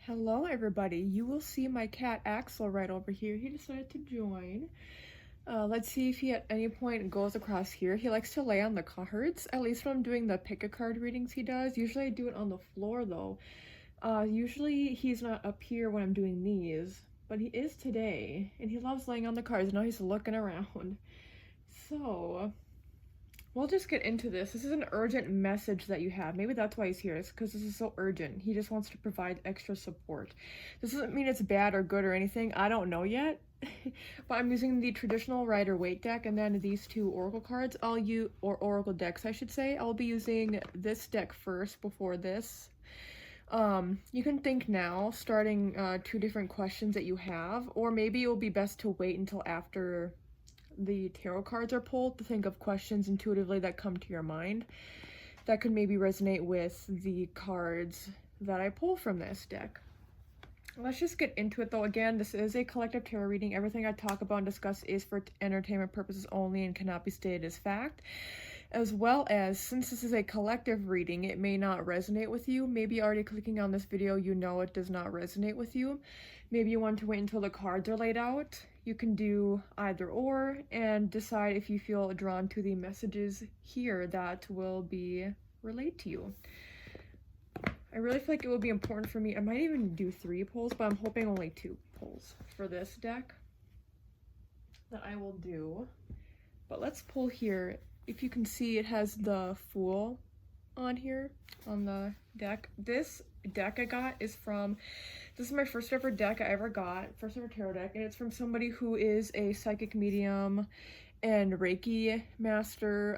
Hello everybody, you will see my cat Axel right over here. He decided to join. Let's see if he at any point goes across here. He likes to lay on the cards, at least when I'm doing the pick a card readings he does. Usually I do it on the floor though. Usually he's not up here when I'm doing these, but he is today, and he loves laying on the cards. Now he's looking around. So, we'll just get into this. This is an urgent message that you have. Maybe that's why he's here. It's because this is so urgent. He just wants to provide extra support. This doesn't mean it's bad or good or anything. I don't know yet. But I'm using the traditional Rider-Waite deck, and then these two oracle cards or oracle decks I should say. I'll be using this deck first before this. You can think now, starting two different questions that you have, or maybe it will be best to wait until after the tarot cards are pulled to think of questions intuitively that come to your mind that could maybe resonate with the cards that I pull from this deck. Let's just get into it though. Again, this is a collective tarot reading. Everything I talk about and discuss is for entertainment purposes only and cannot be stated as fact. As well as, since this is a collective reading, it may not resonate with you. Maybe already clicking on this video, you know it does not resonate with you. Maybe you want to wait until the cards are laid out. You can do either or and decide if you feel drawn to the messages here that will be relayed to you. I really feel like it would be important for me. I might even do 3 pulls, but I'm hoping only 2 pulls for this deck that I will do. But let's pull here. If you can see, it has the Fool on here on the deck. This deck I got is from, this is my first ever deck I ever got, first ever tarot deck, and it's from somebody who is a psychic medium and Reiki master,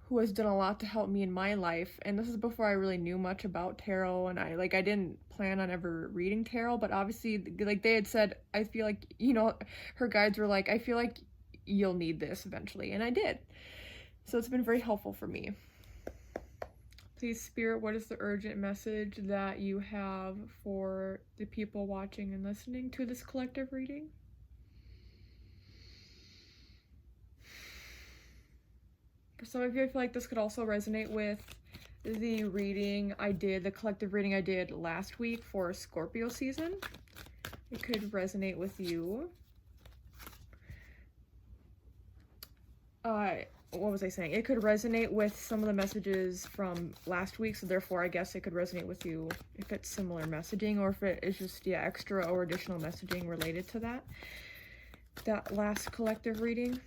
who has done a lot to help me in my life. And this is before I really knew much about tarot, and I didn't plan on ever reading tarot, but obviously, like they had said, I feel like, you know, her guides were like, I feel like you'll need this eventually, and I did. So it's been very helpful for me. Please, Spirit, what is the urgent message that you have for the people watching and listening to this collective reading? For some of you, I feel like this could also resonate with the reading I did, the collective reading I did last week for Scorpio season. It could resonate with you. What was I saying? It could resonate with some of the messages from last week, so therefore I guess it could resonate with you if it's similar messaging, or if it is just, yeah, extra or additional messaging related to that last collective reading.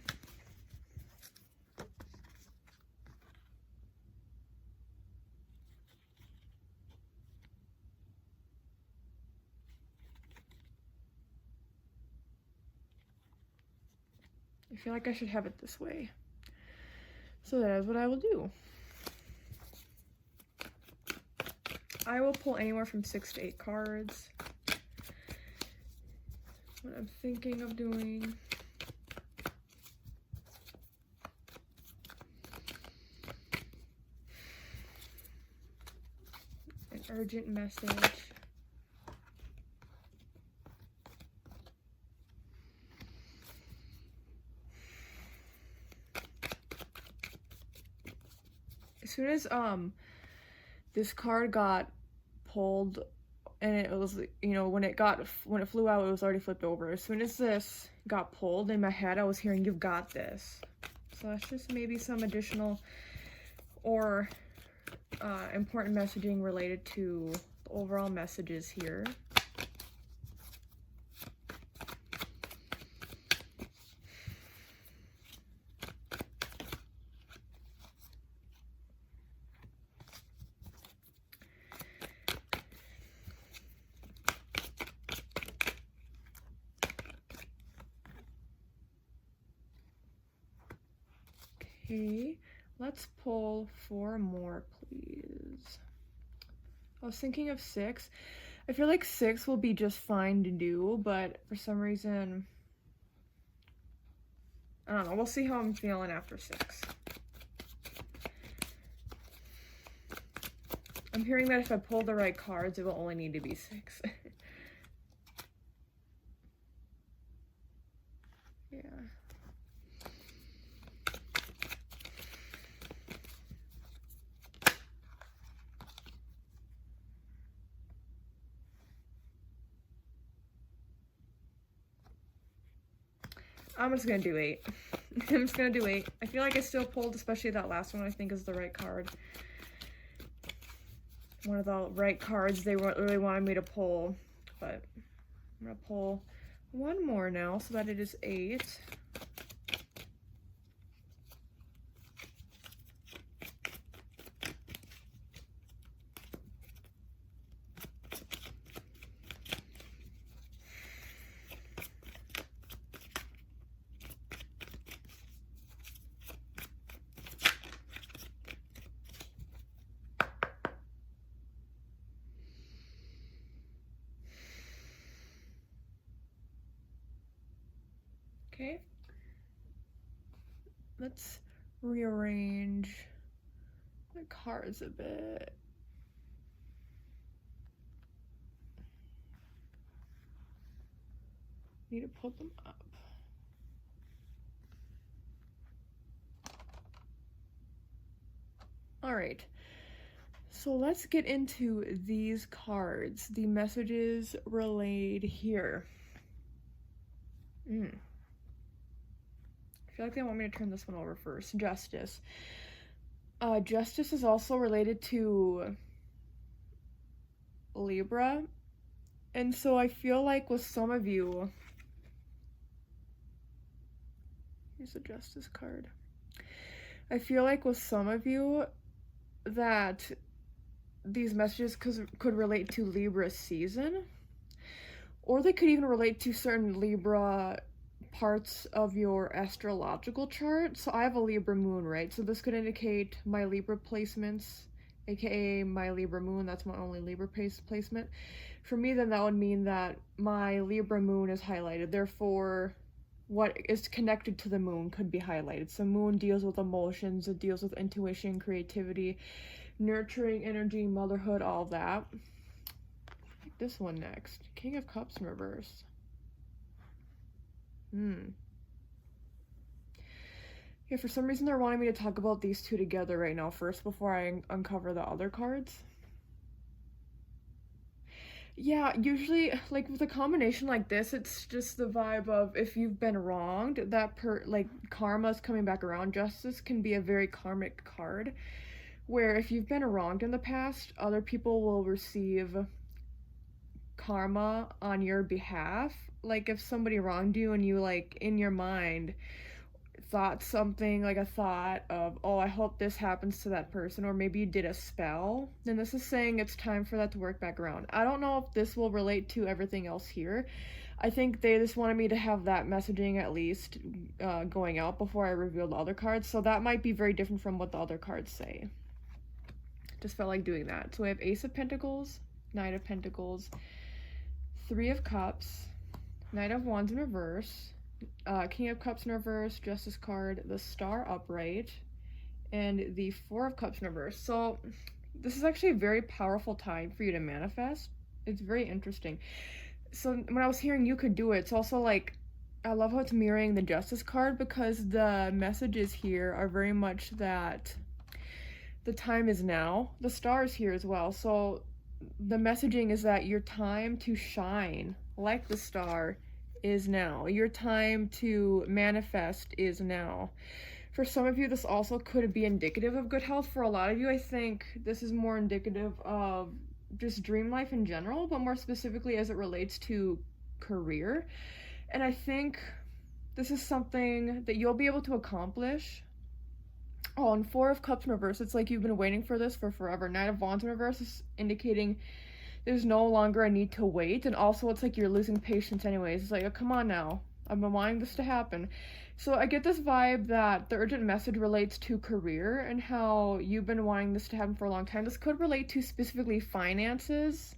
I feel like I should have it this way. So that is what I will do. I will pull anywhere from 6 to 8 cards. What I'm thinking of doing. An urgent message. As soon as this card got pulled, and it was, you know, when it flew out, it was already flipped over. As soon as this got pulled, in my head I was hearing, "You've got this." So that's just maybe some additional or important messaging related to the overall messages here. Okay, let's pull 4 more, please. I was thinking of 6. I feel like 6 will be just fine to do, but for some reason, I don't know. We'll see how I'm feeling after 6. I'm hearing that if I pull the right cards, it will only need to be 6. Yeah. I'm just gonna do 8. I'm just gonna do 8. I feel like I still pulled, especially that last one, I think is the right card. One of the right cards they really wanted me to pull, but I'm gonna pull one more now so that it is 8. Okay, let's rearrange the cards a bit. Need to put them up. All right, so let's get into these cards. The messages relayed here. I feel like they want me to turn this one over first. Justice. Justice is also related to Libra. And so I feel like with some of you, here's the Justice card. I feel like with some of you that these messages could relate to Libra season, or they could even relate to certain Libra parts of your astrological chart. So I have a Libra moon, right? So this could indicate my Libra placements, aka my Libra moon. That's my only Libra placement. For me, then that would mean that my Libra moon is highlighted. Therefore, what is connected to the moon could be highlighted. So moon deals with emotions, it deals with intuition, creativity, nurturing energy, motherhood, all of that. This one next. King of Cups in reverse. Yeah, for some reason they're wanting me to talk about these two together right now first before I uncover the other cards. Yeah, usually, like, with a combination like this, it's just the vibe of if you've been wronged, that karma's coming back around. Justice can be a very karmic card, where if you've been wronged in the past, other people will receive karma on your behalf. Like, if somebody wronged you and you, like, in your mind thought something, like a thought of, oh, I hope this happens to that person, or maybe you did a spell, then this is saying it's time for that to work back around. I don't know if this will relate to everything else here. I think they just wanted me to have that messaging at least going out before I reveal the other cards, so that might be very different from what the other cards say. Just felt like doing that. So we have Ace of Pentacles, Knight of Pentacles, Three of Cups, Knight of Wands in reverse, King of Cups in reverse, Justice card, the Star upright, and the Four of Cups in reverse. So this is actually a very powerful time for you to manifest. It's very interesting. So when I was hearing you could do it, it's also like, I love how it's mirroring the Justice card, because the messages here are very much that the time is now. The Star is here as well. So the messaging is that your time to shine like the Star is now. Your time to manifest is now. For some of you, this also could be indicative of good health. For a lot of you, I think this is more indicative of just dream life in general, but more specifically as it relates to career. And I think this is something that you'll be able to accomplish. Oh, and Four of Cups in reverse, it's like you've been waiting for this for forever. Knight of Wands in reverse is indicating there's no longer a need to wait, and also it's like you're losing patience anyways. It's like, oh, come on now, I've been wanting this to happen. So I get this vibe that the urgent message relates to career and how you've been wanting this to happen for a long time. This could relate to specifically finances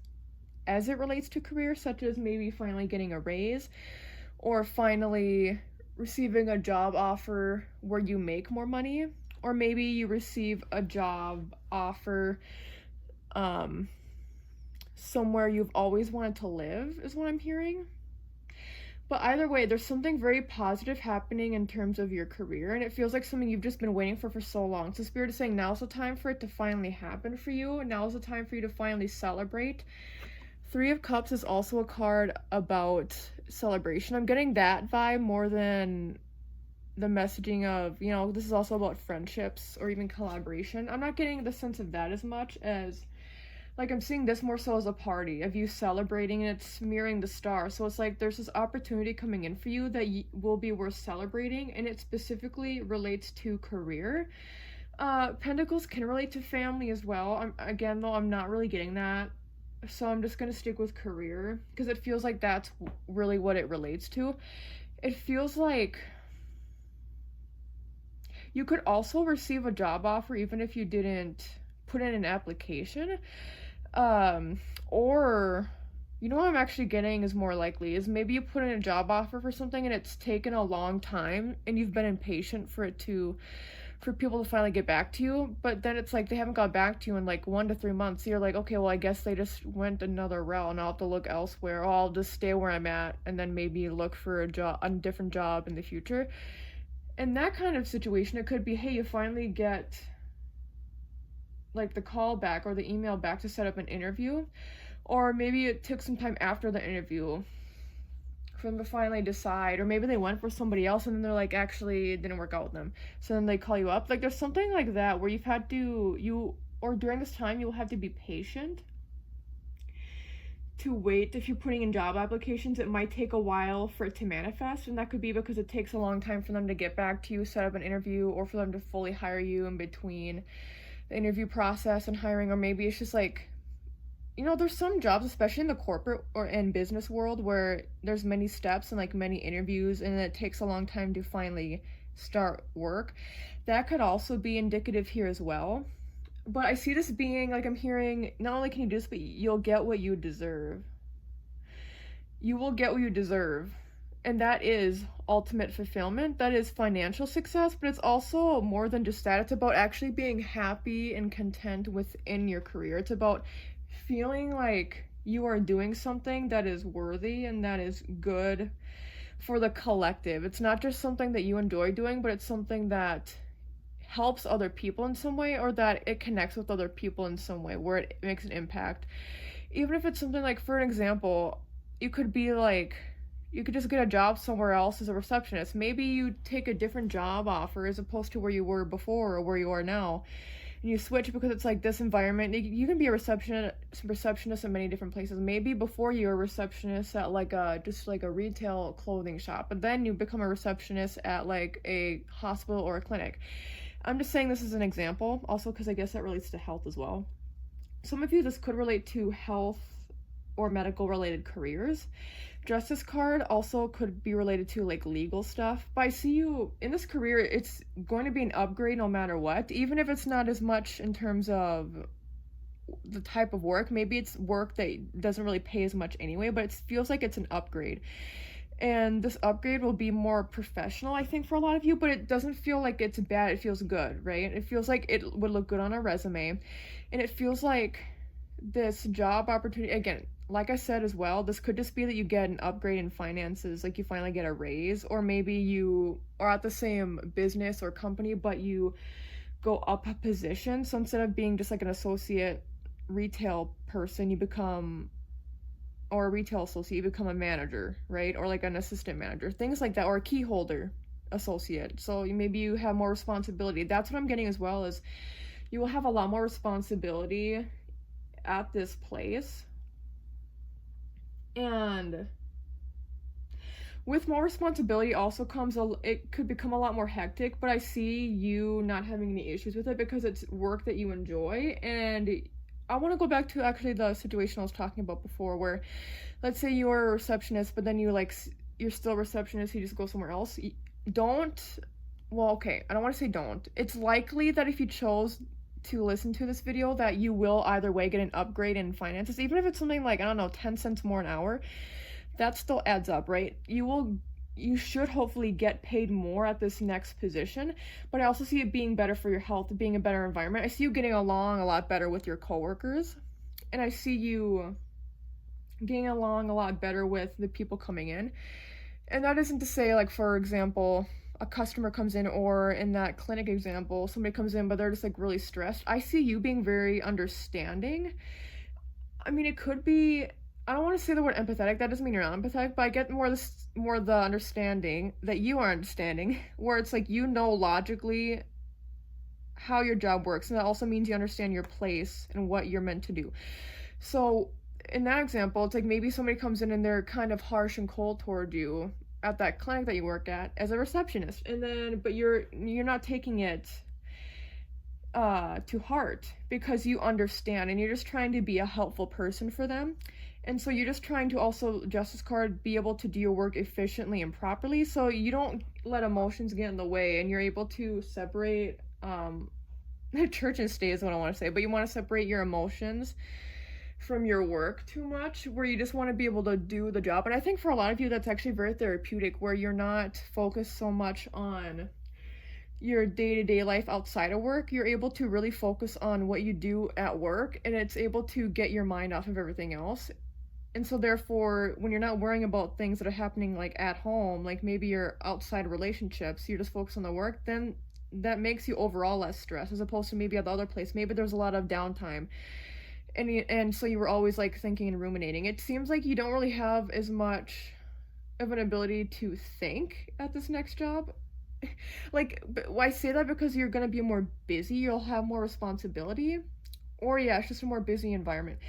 as it relates to career, such as maybe finally getting a raise, or finally receiving a job offer where you make more money, or maybe you receive a job offer somewhere you've always wanted to live, is what I'm hearing. But either way, there's something very positive happening in terms of your career, and it feels like something you've just been waiting for so long. So Spirit is saying now's the time for it to finally happen for you. Now's the time for you to finally celebrate. Three of Cups is also a card about celebration. I'm getting that vibe more than the messaging of, you know, this is also about friendships or even collaboration. I'm not getting the sense of that as much as, like, I'm seeing this more so as a party of you celebrating, and it's mirroring the star. So it's like there's this opportunity coming in for you that will be worth celebrating, and it specifically relates to career. Pentacles can relate to family as well. Again, though, I'm not really getting that. So I'm just going to stick with career because it feels like that's really what it relates to. It feels like you could also receive a job offer even if you didn't put in an application. Or, you know what I'm actually getting is more likely is maybe you put in a job offer for something and it's taken a long time and you've been impatient for people to finally get back to you, but then it's like they haven't got back to you in like 1 to 3 months. So you're like, okay, well, I guess they just went another route and I'll have to look elsewhere, or I'll just stay where I'm at and then maybe look for a different job in the future. In that kind of situation, it could be, hey, you finally get like the call back or the email back to set up an interview, or maybe it took some time after the interview for them to finally decide, or maybe they went for somebody else and then they're like, actually it didn't work out with them, so then they call you up. Like, there's something like that where or during this time you'll have to be patient to wait. If you're putting in job applications, it might take a while for it to manifest, and that could be because it takes a long time for them to get back to you, set up an interview, or for them to fully hire you in between the interview process and hiring. Or maybe it's just like, you know, there's some jobs, especially in the corporate or in business world, where there's many steps and like many interviews and it takes a long time to finally start work. That could also be indicative here as well. But I see this being like, I'm hearing, not only can you do this, but you'll get what you deserve. You will get what you deserve. And that is ultimate fulfillment. That is financial success, but it's also more than just that. It's about actually being happy and content within your career. It's about feeling like you are doing something that is worthy and that is good for the collective. It's not just something that you enjoy doing, but it's something that helps other people in some way, or that it connects with other people in some way where it makes an impact. Even if it's something like, for an example, you could be like, you could just get a job somewhere else as a receptionist. Maybe you take a different job offer as opposed to where you were before or where you are now, and you switch because it's like this environment. You can be a receptionist in many different places. Maybe before you were a receptionist at like just like a retail clothing shop, but then you become a receptionist at like a hospital or a clinic. I'm just saying this as an example, also because I guess that relates to health as well. Some of you, this could relate to health or medical related careers. Justice card also could be related to like legal stuff. But I see you in this career, it's going to be an upgrade no matter what, even if it's not as much in terms of the type of work. Maybe it's work that doesn't really pay as much anyway, but it feels like it's an upgrade. And this upgrade will be more professional, I think, for a lot of you, but it doesn't feel like it's bad. It feels good, right? It feels like it would look good on a resume. And it feels like this job opportunity, again, like I said as well, this could just be that you get an upgrade in finances, like you finally get a raise, or maybe you are at the same business or company, but you go up a position. So instead of being just like an associate retail person, you become, or a retail associate, you become a manager, right? Or like an assistant manager, things like that, or a key holder associate. So maybe you have more responsibility. That's what I'm getting as well, is you will have a lot more responsibility at this place. And with more responsibility also comes it could become a lot more hectic, but I see you not having any issues with it because it's work that you enjoy. And I want to go back to actually the situation I was talking about before, where let's say you're a receptionist, but then you're still a receptionist, you just go somewhere else. I don't want to say don't. It's likely that if you chose to listen to this video that you will either way get an upgrade in finances, even if it's something like, I don't know, 10 cents more an hour. That still adds up, right? You should hopefully get paid more at this next position, but I also see it being better for your health, being a better environment. I see you getting along a lot better with your coworkers, and I see you getting along a lot better with the people coming in. And that isn't to say, like, for example, a customer comes in, or in that clinic example, somebody comes in but they're just like really stressed. I see you being very understanding. I mean, it could be I don't want to say the word empathetic. That doesn't mean you're not empathetic, but I get more the understanding that you are understanding, where it's like you know logically how your job works, and that also means you understand your place and what you're meant to do. So in that example, it's like maybe somebody comes in and they're kind of harsh and cold toward you at that clinic that you work at as a receptionist, and then but you're not taking it to heart because you understand and you're just trying to be a helpful person for them. And so you're just trying to also, Justice card, be able to do your work efficiently and properly, so you don't let emotions get in the way, and you're able to separate church and state is what I want to say, but you want to separate your emotions from your work too much, where you just want to be able to do the job. And I think for a lot of you that's actually very therapeutic, where you're not focused so much on your day-to-day life outside of work. You're able to really focus on what you do at work, and it's able to get your mind off of everything else. And so therefore, when you're not worrying about things that are happening like at home, like maybe your outside relationships, you're just focused on the work, then that makes you overall less stressed, as opposed to maybe at the other place. Maybe there's a lot of downtime, and so you were always like thinking and ruminating. It seems like you don't really have as much of an ability to think at this next job. Like, I say that because you're gonna be more busy, you'll have more responsibility, or yeah, it's just a more busy environment.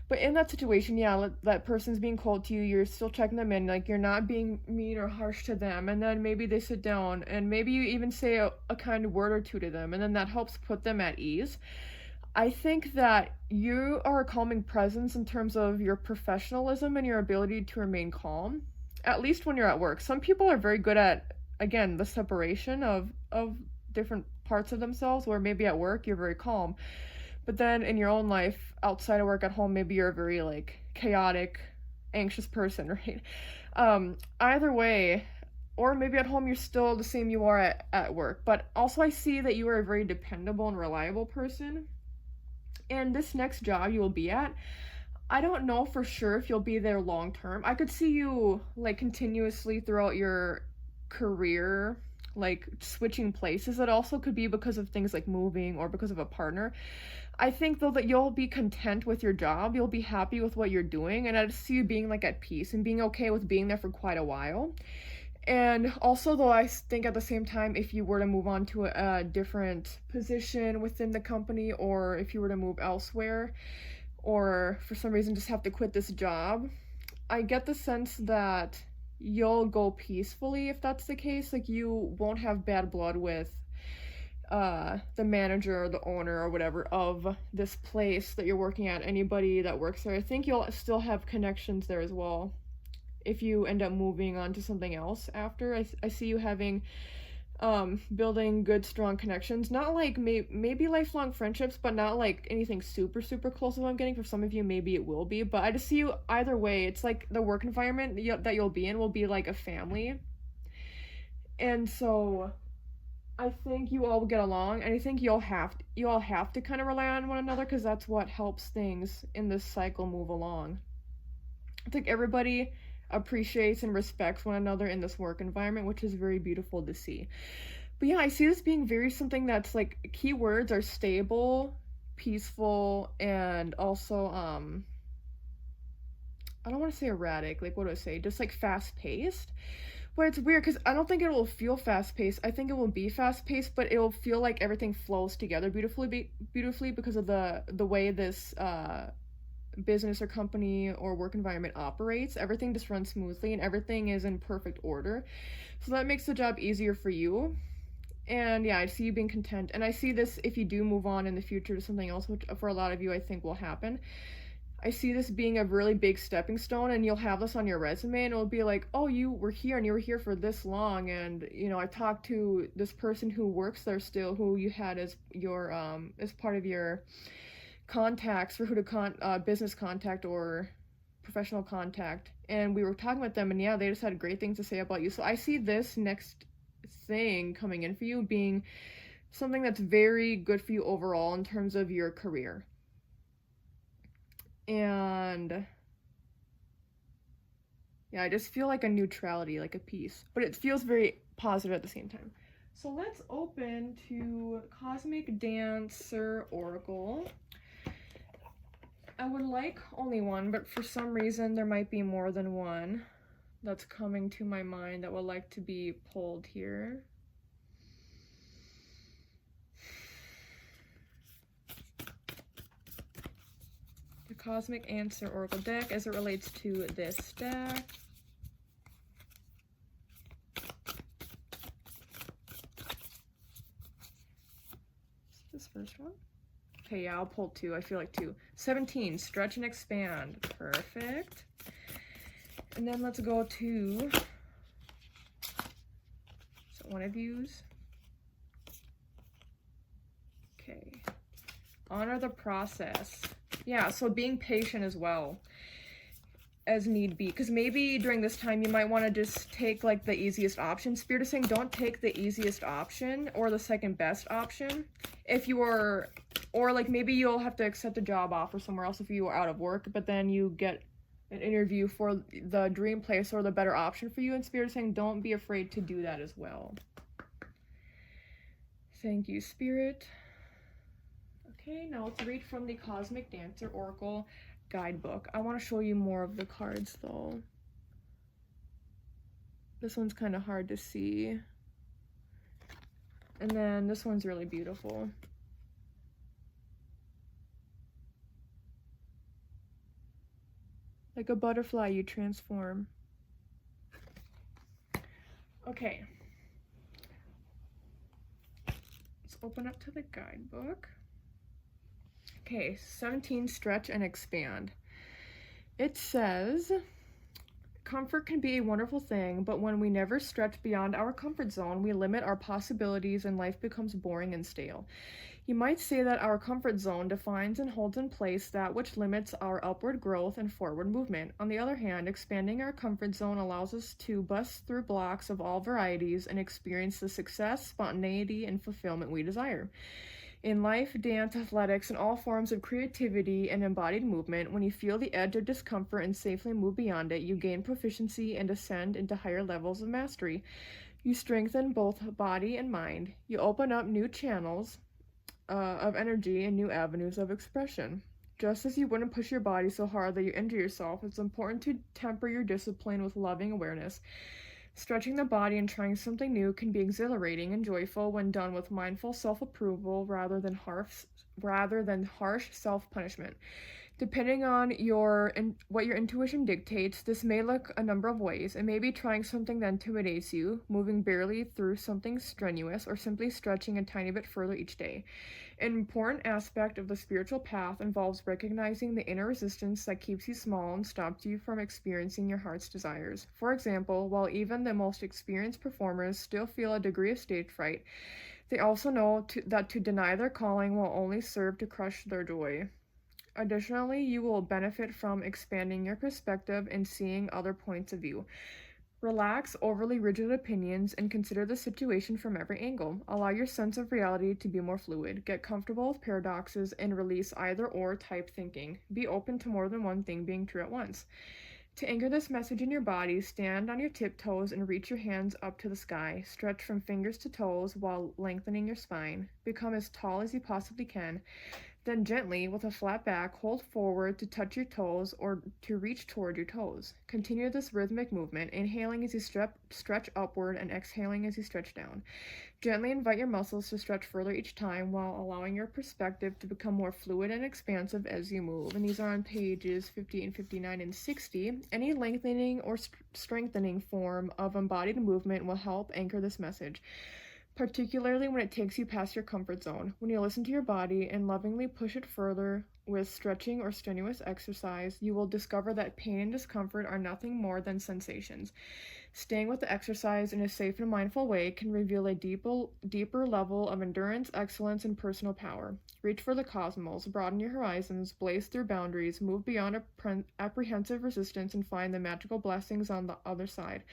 But in that situation, yeah, that person's being cold to you, you're still checking them in, like you're not being mean or harsh to them, and then maybe they sit down, and maybe you even say a kind word or two to them, and then that helps put them at ease. I think that you are a calming presence in terms of your professionalism and your ability to remain calm, at least when you're at work. Some people are very good at, again, the separation of different parts of themselves, where maybe at work you're very calm, but then in your own life outside of work at home, maybe you're a very like chaotic, anxious person, right? Either way, or maybe at home you're still the same you are at work. But also I see that you are a very dependable and reliable person, and this next job you will be at, I don't know for sure if you'll be there long term. I could see you like continuously throughout your career, like switching places. It also could be because of things like moving or because of a partner. I think though that you'll be content with your job, you'll be happy with what you're doing, and I just see you being like at peace and being okay with being there for quite a while. And also though, I think at the same time, if you were to move on to a different position within the company, or if you were to move elsewhere, or for some reason just have to quit this job, I get the sense that you'll go peacefully if that's the case. Like you won't have bad blood with the manager or the owner or whatever of this place that you're working at, anybody that works there. I think you'll still have connections there as well if you end up moving on to something else after. I see you having building good strong connections, not like maybe lifelong friendships, but not like anything super super close. If I'm getting, for some of you maybe it will be, but I just see you either way. It's like the work environment that you'll be in will be like a family, and so I think you all will get along, and I think you all have to kind of rely on one another, because that's what helps things in this cycle move along. I think everybody appreciates and respects one another in this work environment, which is very beautiful to see. But yeah, I see this being very something that's like, keywords are stable, peaceful, and also I don't want to say erratic, like what do I say, just like fast-paced. But it's weird because I don't think it will feel fast-paced. I think it will be fast-paced, but it will feel like everything flows together beautifully because of the way this business or company or work environment operates. Everything just runs smoothly and everything is in perfect order. So that makes the job easier for you. And yeah, I see you being content. And I see this, if you do move on in the future to something else, which for a lot of you I think will happen, I see this being a really big stepping stone, and you'll have this on your resume, and it'll be like, oh, you were here and you were here for this long, and you know, I talked to this person who works there still, who you had as your as part of your contacts for who to business contact or professional contact, and we were talking with them, and yeah, they just had great things to say about you. So I see this next thing coming in for you being something that's very good for you overall in terms of your career. And yeah, I just feel like a neutrality, like a peace, but it feels very positive at the same time. So let's open to Cosmic Dancer Oracle. I would like only one, but for some reason there might be more than one that's coming to my mind that would like to be pulled here. The Cosmic Answer Oracle deck as it relates to this deck. This first one. Okay, yeah, I'll pull 2. I feel like 2. 17, stretch and expand. Perfect. And then let's go to one of yous. Okay. Honor the process. Yeah, so being patient as well as need be, because maybe during this time you might want to just take like the easiest option. Spirit is saying don't take the easiest option or the second best option if you are, or like maybe you'll have to accept a job offer somewhere else if you are out of work, but then you get an interview for the dream place or the better option for you, and Spirit is saying don't be afraid to do that as well. Thank you, Spirit. Okay, now let's read from the Cosmic Dancer Oracle guidebook. I want to show you more of the cards though. This one's kind of hard to see. And then this one's really beautiful. Like a butterfly, you transform. Okay. Let's open up to the guidebook. Okay, 17, stretch and expand. It says, comfort can be a wonderful thing, but when we never stretch beyond our comfort zone, we limit our possibilities and life becomes boring and stale. You might say that our comfort zone defines and holds in place that which limits our upward growth and forward movement. On the other hand, expanding our comfort zone allows us to bust through blocks of all varieties and experience the success, spontaneity, and fulfillment we desire. In life, dance, athletics, and all forms of creativity and embodied movement, when you feel the edge of discomfort and safely move beyond it, you gain proficiency and ascend into higher levels of mastery. You strengthen both body and mind. You open up new channels of energy and new avenues of expression. Just as you wouldn't push your body so hard that you injure yourself, it's important to temper your discipline with loving awareness. Stretching the body and trying something new can be exhilarating and joyful when done with mindful self-approval rather than harsh self-punishment. Depending on what your intuition dictates, this may look a number of ways. It may be trying something that intimidates you, moving barely through something strenuous, or simply stretching a tiny bit further each day. An important aspect of the spiritual path involves recognizing the inner resistance that keeps you small and stops you from experiencing your heart's desires. For example, while even the most experienced performers still feel a degree of stage fright, they also know that to deny their calling will only serve to crush their joy. Additionally, you will benefit from expanding your perspective and seeing other points of view. Relax overly rigid opinions and consider the situation from every angle. Allow your sense of reality to be more fluid. Get comfortable with paradoxes and release either-or type thinking. Be open to more than one thing being true at once. To anchor this message in your body, stand on your tiptoes and reach your hands up to the sky. Stretch from fingers to toes while lengthening your spine. Become as tall as you possibly can. Then gently, with a flat back, hold forward to touch your toes or to reach toward your toes. Continue this rhythmic movement, inhaling as you stretch upward and exhaling as you stretch down. Gently invite your muscles to stretch further each time while allowing your perspective to become more fluid and expansive as you move. And these are on pages 58, 59, and 60. Any lengthening or strengthening form of embodied movement will help anchor this message, particularly when it takes you past your comfort zone. When you listen to your body and lovingly push it further with stretching or strenuous exercise, you will discover that pain and discomfort are nothing more than sensations. Staying with the exercise in a safe and mindful way can reveal a deeper level of endurance, excellence, and personal power. Reach for the cosmos, broaden your horizons, blaze through boundaries, move beyond apprehensive resistance, and find the magical blessings on the other side.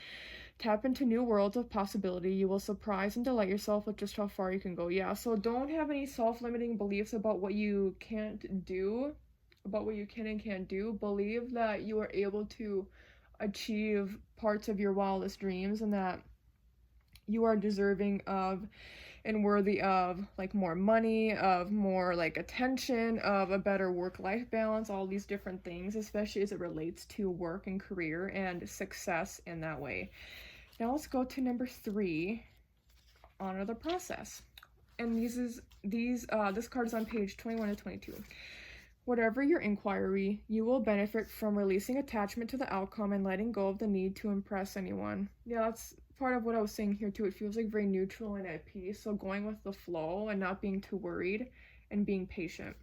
Tap into new worlds of possibility. You will surprise and delight yourself with just how far you can go. Yeah, so don't have any self-limiting beliefs about what you can't do, about what you can and can't do. Believe that you are able to achieve parts of your wildest dreams and that you are deserving of and worthy of like more money, of more like attention, of a better work-life balance, all these different things, especially as it relates to work and career and success in that way. Now let's go to number 3, honor the process. And this card is on page 21 to 22. Whatever your inquiry, you will benefit from releasing attachment to the outcome and letting go of the need to impress anyone. Yeah, that's part of what I was saying here too. It feels like very neutral and at peace. So going with the flow and not being too worried and being patient.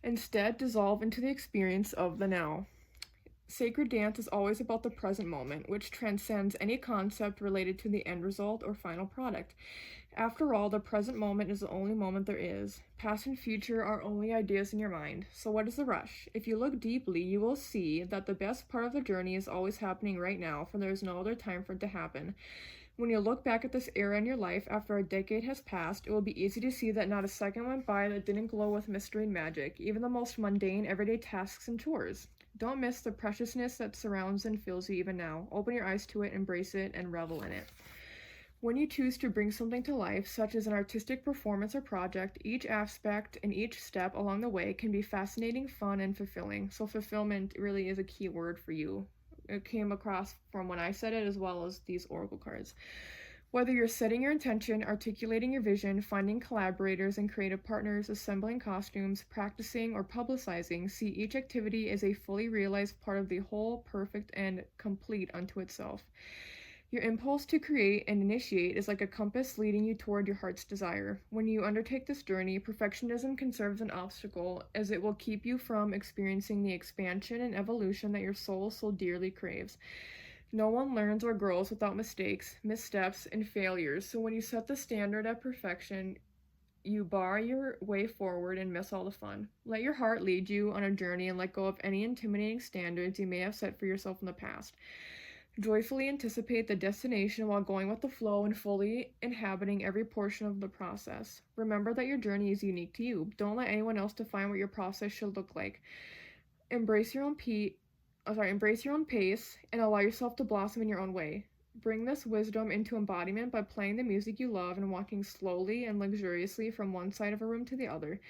Instead, dissolve into the experience of the now. Sacred dance is always about the present moment, which transcends any concept related to the end result or final product. After all, the present moment is the only moment there is. Past and future are only ideas in your mind. So what is the rush? If you look deeply, you will see that the best part of the journey is always happening right now, for there is no other time for it to happen. When you look back at this era in your life after a decade has passed, it will be easy to see that not a second went by that didn't glow with mystery and magic, even the most mundane everyday tasks and chores. Don't miss the preciousness that surrounds and fills you even now. Open your eyes to it, embrace it, and revel in it. When you choose to bring something to life, such as an artistic performance or project, each aspect and each step along the way can be fascinating, fun, and fulfilling. So fulfillment really is a key word for you. It came across from when I said it, as well as these oracle cards. Whether you're setting your intention, articulating your vision, finding collaborators and creative partners, assembling costumes, practicing, or publicizing, see each activity as a fully realized part of the whole, perfect and complete unto itself. Your impulse to create and initiate is like a compass leading you toward your heart's desire. When you undertake this journey, perfectionism can serve as an obstacle, as it will keep you from experiencing the expansion and evolution that your soul so dearly craves. No one learns or grows without mistakes, missteps, and failures, so when you set the standard at perfection, you bar your way forward and miss all the fun. Let your heart lead you on a journey and let go of any intimidating standards you may have set for yourself in the past. Joyfully anticipate the destination while going with the flow and fully inhabiting every portion of the process. Remember that your journey is unique to you. Don't let anyone else define what your process should look like. Embrace your own pace and allow yourself to blossom in your own way. Bring this wisdom into embodiment by playing the music you love and walking slowly and luxuriously from one side of a room to the other.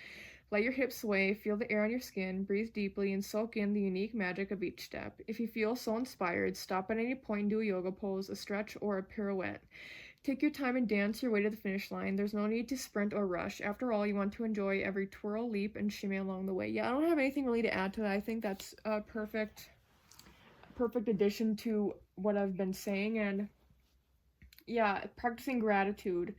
Let your hips sway, feel the air on your skin, breathe deeply, and soak in the unique magic of each step. If you feel so inspired, stop at any point and do a yoga pose, a stretch, or a pirouette. Take your time and dance your way to the finish line. There's no need to sprint or rush. After all, you want to enjoy every twirl, leap, and shimmy along the way. Yeah, I don't have anything really to add to that. I think that's a perfect addition to what I've been saying. And yeah, practicing gratitude,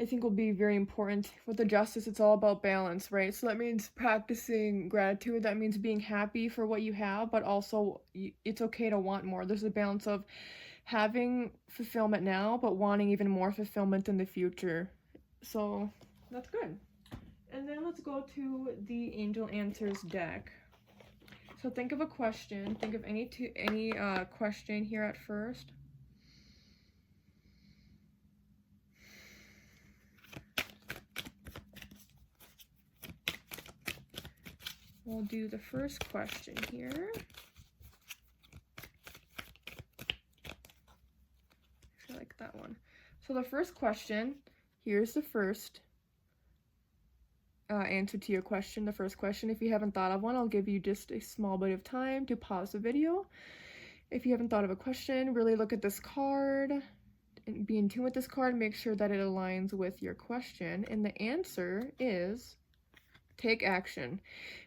I think, will be very important. With the justice, it's all about balance, right? So that means practicing gratitude. That means being happy for what you have, but also it's okay to want more. There's a balance of having fulfillment now, but wanting even more fulfillment in the future. So that's good. And then let's go to the Angel Answers deck. So think of a question. Think of any question here at first. We'll do the first question here. I like that one. So the first question, here's the first answer to your question. The first question, if you haven't thought of one, I'll give you just a small bit of time to pause the video. If you haven't thought of a question, really look at this card and be in tune with this card. Make sure that it aligns with your question. And the answer is take action.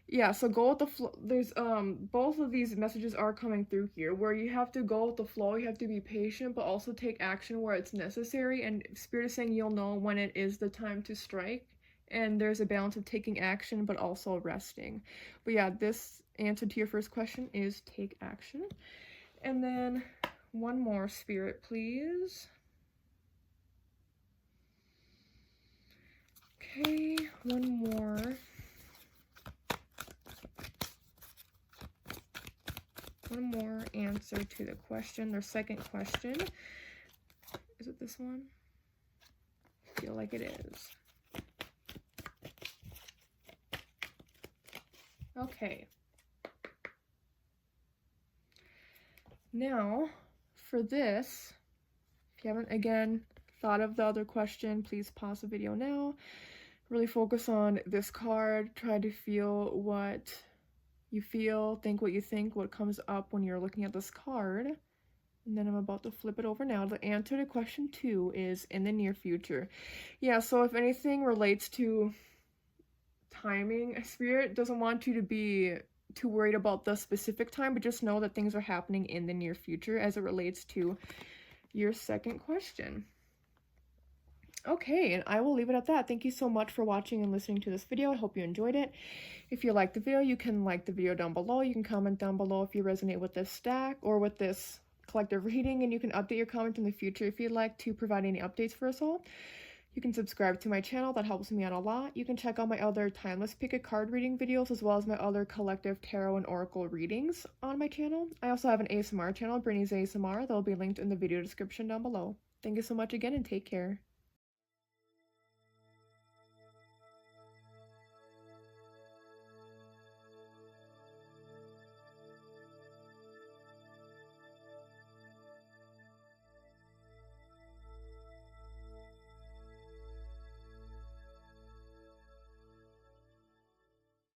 Yeah, so go with the flow. There's both of these messages are coming through here, where you have to go with the flow, you have to be patient, but also take action where it's necessary. And Spirit is saying you'll know when it is the time to strike, and there's a balance of taking action but also resting. But yeah, this answer to your first question is take action. And then one more, Spirit, please. Okay, one more. One more answer to the question, their second question. Is it this one? I feel like it is. Okay. Now, for this, if you haven't, again, thought of the other question, please pause the video now. Really focus on this card. Try to feel what you feel, think what you think, what comes up when you're looking at this card. And then I'm about to flip it over now. The answer to question 2 is in the near future. Yeah, so if anything relates to timing, Spirit doesn't want you to be too worried about the specific time, but just know that things are happening in the near future as it relates to your second question. Okay, and I will leave it at that. Thank you so much for watching and listening to this video. I hope you enjoyed it. If you liked the video, you can like the video down below. You can comment down below if you resonate with this stack or with this collective reading, and you can update your comment in the future if you'd like to provide any updates for us all. You can subscribe to my channel. That helps me out a lot. You can check out my other timeless pick a card reading videos as well as my other collective tarot and oracle readings on my channel. I also have an ASMR channel, Brittney's ASMR. That will be linked in the video description down below. Thank you so much again and take care.